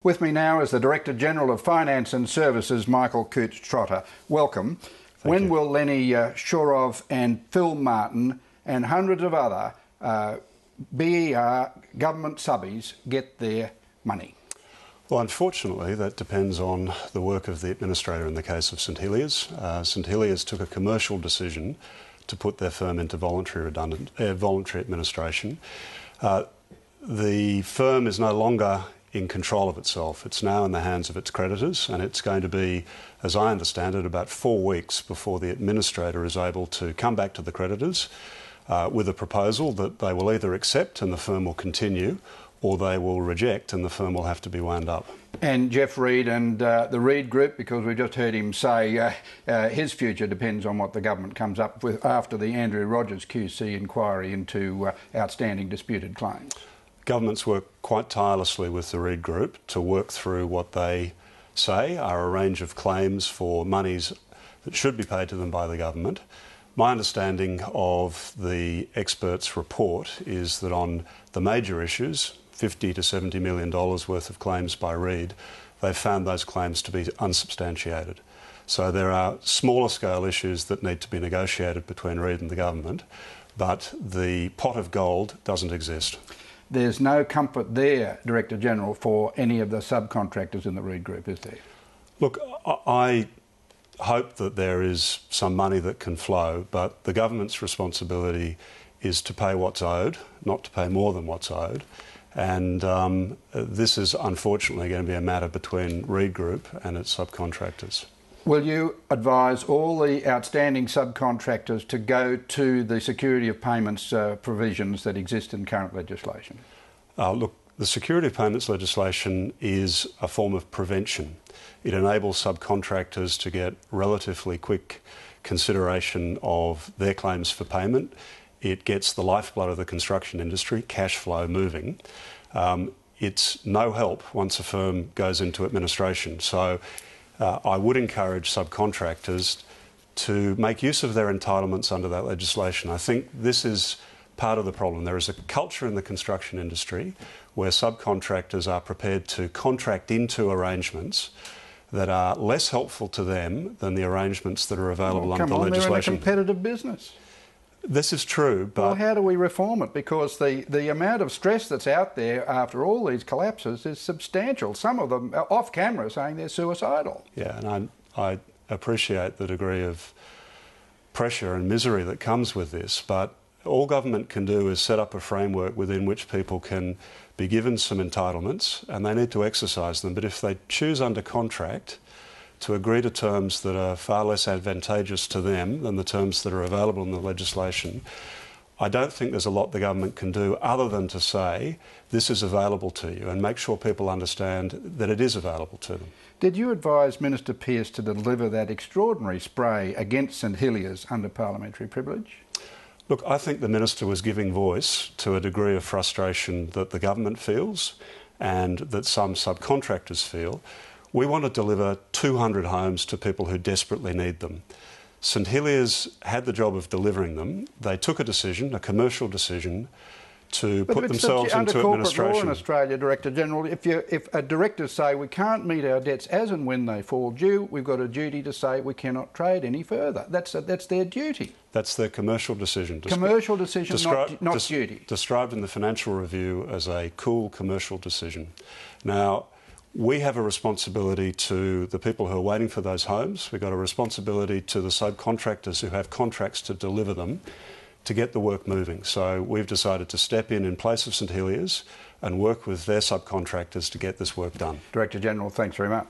With me now is the Director-General of Finance and Services, Michael Coutts Trotter. Welcome. When will Lenny Shorov and Phil Martin and hundreds of other BER government subbies get their money? Well, unfortunately, that depends on the work of the administrator in the case of St Hilliers. St Hilliers took a commercial decision to put their firm into voluntary administration. The firm is no longer in control of itself. It's now in the hands of its creditors, and it's going to be, as I understand it, about 4 weeks before the administrator is able to come back to the creditors with a proposal that they will either accept and the firm will continue, or they will reject and the firm will have to be wound up. And Jeff Reid and the Reid Group, because we just heard him say his future depends on what the government comes up with after the Andrew Rogers QC inquiry into outstanding disputed claims. Governments work quite tirelessly with the Reid Group to work through what they say are a range of claims for monies that should be paid to them by the government. My understanding of the experts' report is that on the major issues, $50 to $70 million worth of claims by Reid, they've found those claims to be unsubstantiated. So there are smaller scale issues that need to be negotiated between Reid and the government, but the pot of gold doesn't exist. There's no comfort there, Director General, for any of the subcontractors in the Reid Group, is there? Look, I hope that there is some money that can flow, but the government's responsibility is to pay what's owed, not to pay more than what's owed. And this is unfortunately going to be a matter between Reid Group and its subcontractors. Will you advise all the outstanding subcontractors to go to the security of payments provisions that exist in current legislation? Look, the security of payments legislation is a form of prevention. It enables subcontractors to get relatively quick consideration of their claims for payment. It gets the lifeblood of the construction industry, cash flow, moving. It's no help once a firm goes into administration. So I would encourage subcontractors to make use of their entitlements under that legislation. I think this is part of the problem. There is a culture in the construction industry where subcontractors are prepared to contract into arrangements that are less helpful to them than the arrangements that are available under the legislation. They're in a competitive business. This is true, but... Well, how do we reform it? Because the amount of stress that's out there after all these collapses is substantial. Some of them are off camera saying they're suicidal. Yeah, and I appreciate the degree of pressure and misery that comes with this, but all government can do is set up a framework within which people can be given some entitlements, and they need to exercise them. But if they choose under contract to agree to terms that are far less advantageous to them than the terms that are available in the legislation, I don't think there's a lot the government can do other than to say this is available to you and make sure people understand that it is available to them. Did you advise Minister Pearce to deliver that extraordinary spray against St Hilliers under parliamentary privilege? Look, I think the Minister was giving voice to a degree of frustration that the government feels and that some subcontractors feel. We want to deliver 200 homes to people who desperately need them. St Hilliers had the job of delivering them. They took a decision, a commercial decision, to put themselves into administration. Under corporate law in Australia, Director General, if a directors say we can't meet our debts as and when they fall due, we've got a duty to say we cannot trade any further. That's their duty. That's their commercial decision. Commercial decision, not duty. Described in the Financial Review as a cool commercial decision. Now, we have a responsibility to the people who are waiting for those homes. We've got a responsibility to the subcontractors who have contracts to deliver them to get the work moving. So we've decided to step in place of St Hilliers and work with their subcontractors to get this work done. Director General, thanks very much.